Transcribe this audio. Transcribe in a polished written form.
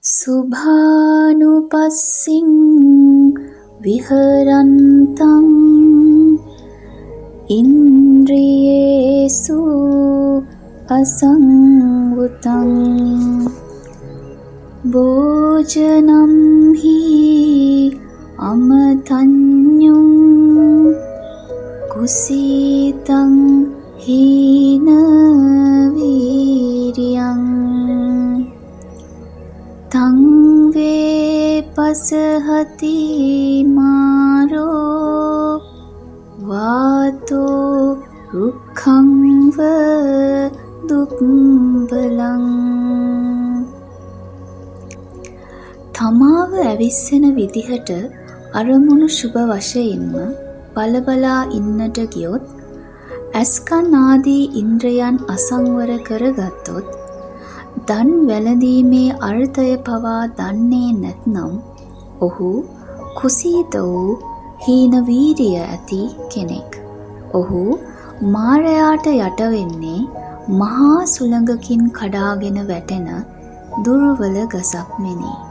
සුභානුපස්සින් විහරන්තං ඉන්ද්‍රියේසු අසංවුතං භෝජනම් හි අමතඤ්ඤුං කුසීතං හීන වීර්යං තං වේපසහති මාරෝ වාතෝ රුක්ඛං ව දුක්බලං තමාව ඇවිස්සෙන විදිහට අරමුණු සුභ වශයෙන්ම බලබලා ඉන්නට ගියොත් ඇස්කන් ආදී ඉන්ද්‍රයන් අසංවර කරගත්තොත් දන් වැළඳීමේ අර්ථය පවා දන්නේ නැත්නම් ඔහු කුසීත වූ හීන වීරිය ඇති කෙනෙක්. ඔහු මාරයාට යට වෙන්නේ මහා සුළඟකින් කඩාගෙන වැටෙන දුර්වල ගසක් මෙනි.